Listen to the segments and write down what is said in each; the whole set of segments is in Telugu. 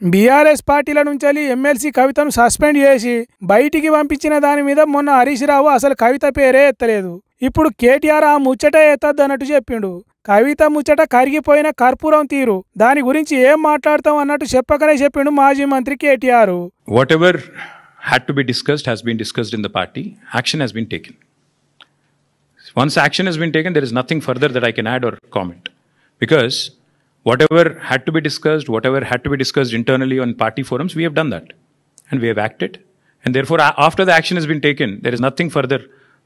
బీఆర్ఎస్ పార్టీల నుంచి ఎమ్మెల్సీ కవితను సస్పెండ్ చేసి బయటికి పంపించిన దాని మీద మొన్న హరీష్ రావు అసలు కవిత పేరే ఎత్తలేదు. ఇప్పుడు కేటీఆర్ ఆ ముచ్చటే ఎత్తద్దు అన్నట్టు చెప్పిండు. కవిత ముచ్చట కరిగిపోయిన కర్పూరం తీరు, దాని గురించి ఏం మాట్లాడతాం అన్నట్టు చెప్పకనే చెప్పిండు మాజీ మంత్రి KTR. Whatever had to be discussed has been discussed in the party. Action has been taken. Once action has been taken, there is nothing further that I can add or comment. Because whatever had to be discussed internally on party forums, we have done that. And we have acted. And therefore, after the action has been taken, there is nothing further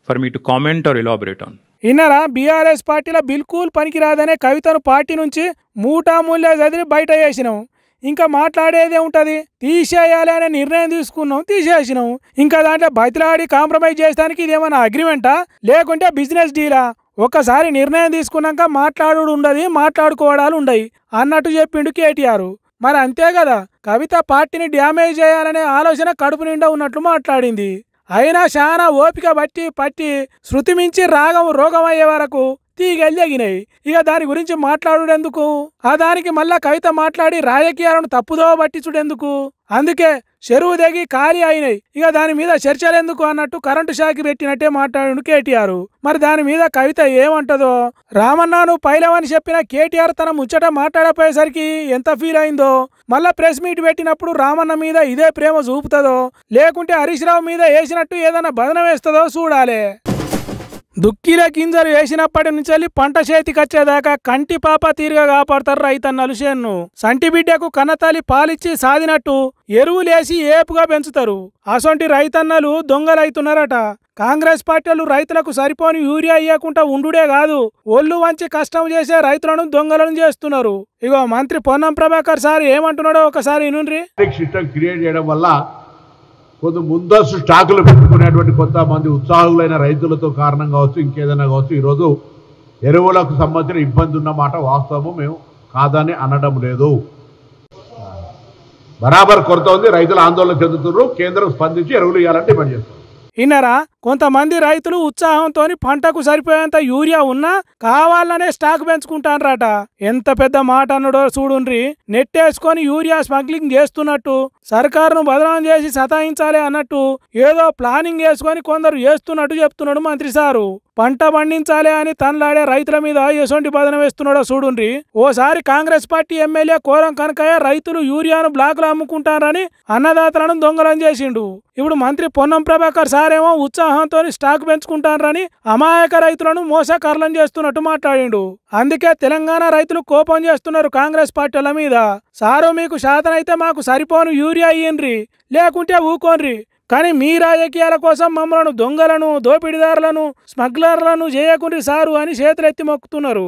for me to comment or elaborate on. ఇన్నరా బీఆర్ఎస్ పార్టీలో బిల్కుల్ పనికిరాదనే కవితను పార్టీ నుంచి మూటామూల్య చదివి బయట వేసినాం. ఇంకా మాట్లాడేదే ఉంటుంది, తీసేయాలి అనే నిర్ణయం తీసుకున్నాం, తీసేసినాం. ఇంకా దాంట్లో బతిలాడి కాంప్రమైజ్ చేయడానికి ఇదేమన్నా అగ్రిమెంటా లేకుంటే బిజినెస్ డీలా? ఒక్కసారి నిర్ణయం తీసుకున్నాక మాట్లాడు ఉండదు, మాట్లాడుకోవడాలు ఉండయి అన్నట్టు చెప్పిండు కేటీఆర్. మరి అంతే కదా, కవిత పార్టీని డ్యామేజ్ చేయాలనే ఆలోచన కడుపు నిండా ఉన్నట్లు మాట్లాడింది. అయినా చాలా ఓపిక పట్టి శృతి మించి రోగం అయ్యే వరకు తీగెళ్ళగినాయి. ఇక దాని గురించి మాట్లాడుడెందుకు? ఆ దానికి మళ్ళా కవిత మాట్లాడి రాజకీయాలను తప్పుదో పట్టించుడెందుకు? అందుకే చెరువు దిగి ఖాళీ అయినాయి. ఇక దాని మీద చర్చలెందుకు అన్నట్టు కరెంటు షాకి పెట్టినట్టే మాట్లాడు కేటీఆర్. మరి దాని మీద కవిత ఏమంటదో? రామన్నాను పైలవని చెప్పిన కేటీఆర్ తన ముచ్చట మాట్లాడపోయేసరికి ఎంత ఫీల్ అయిందో, మళ్ళా ప్రెస్ మీట్ పెట్టినప్పుడు రామన్న మీద ఇదే ప్రేమ చూపుతుందో లేకుంటే హరీష్ రావు మీద వేసినట్టు ఏదైనా బదనం వేస్తుందో చూడాలి. దుక్కిల గింజలు వేసినప్పటి నుంచి పంట చేతికొచ్చేదాకా కంటి పాప తీరుగా కాపాడతారు రైతన్నలు చేన్ను. సంటి బిడ్డకు కన్నతల్లి పాలిచ్చి సాదినట్టు ఎరువులేసి ఏపుగా పెంచుతారు. అసొంటి రైతన్నలు దొంగలైతున్నారట. కాంగ్రెస్ పార్టీలు రైతులకు సరిపోని యూరియా ఇయ్యకుండా ఉండుడే కాదు, ఒళ్ళు వంచి కష్టం చేసే రైతులను దొంగలను చేస్తున్నారు. ఇగో మంత్రి పొన్నం ప్రభాకర్ సార్ ఏమంటున్నాడో ఒకసారి వినుండ్రి. క్రియేట్ చేయడం వల్ల కొంత ముందస్తు స్టాకులు పెట్టుకునేటువంటి కొంతమంది ఉత్సాహులైన రైతులతో కారణం కావచ్చు, ఇంకేదైనా కావచ్చు, ఈరోజు ఎరువులకు సంబంధించిన ఇబ్బంది ఉన్నమాట వాస్తవము, మేము కాదని అనడం లేదు. బరాబర్ కొరత ఉంది, రైతులు ఆందోళన చెందుతున్నారు. కేంద్రం స్పందించి ఎరువులు ఇవ్వాలని డిమాండ్ చేస్తారు. ఇన్నరా కొంతమంది రైతులు ఉత్సాహంతో పంటకు సరిపోయేంత యూరియా ఉన్నా కావాలనే స్టాక్ పెంచుకుంటారట. ఎంత పెద్ద మాట అన్నాడో చూడుండ్రి. నెట్టేసుకొని యూరియా స్మగ్లింగ్ చేస్తున్నట్టు, సర్కారును బదనాం చేసి సతాయించాలి అన్నట్టు ఏదో ప్లానింగ్ వేసుకొని కొందరు చేస్తున్నట్టు చెప్తున్నాడు మంత్రి సారు. పంట పండించాలి అని తనలాడే రైతుల మీద ఎసొంటి బదనం వేస్తున్నాడో చూడుండ్రి. ఓసారి కాంగ్రెస్ పార్టీ ఎమ్మెల్యే కోరం కనకయ్య రైతులు యూరియాను బ్లాక్లో అమ్ముకుంటారని అన్నదాతలను దొంగలం చేసిండు. ఇప్పుడు మంత్రి పొన్నం ప్రభాకర్ సారేమో ఉత్సాహంతో స్టాక్ పెంచుకుంటారని అమాయక రైతులను మోసకర్లం చేస్తున్నట్టు మాట్లాడిండు. అందుకే తెలంగాణ రైతులు కోపం చేస్తున్నారు కాంగ్రెస్ పార్టీల మీద. సారు మీకు శాతనైతే మాకు సరిపోను యూరియా ఇయ్యండ్రి, లేకుంటే ఊకోన్రి, కానీ మీ రాజకీయాల కోసం మమ్మల్ని దొంగలను, దోపిడీదారులను, స్మగ్లర్లను చేయకుండ్రి సారు అని చేతులెత్తి మొక్కుతున్నారు.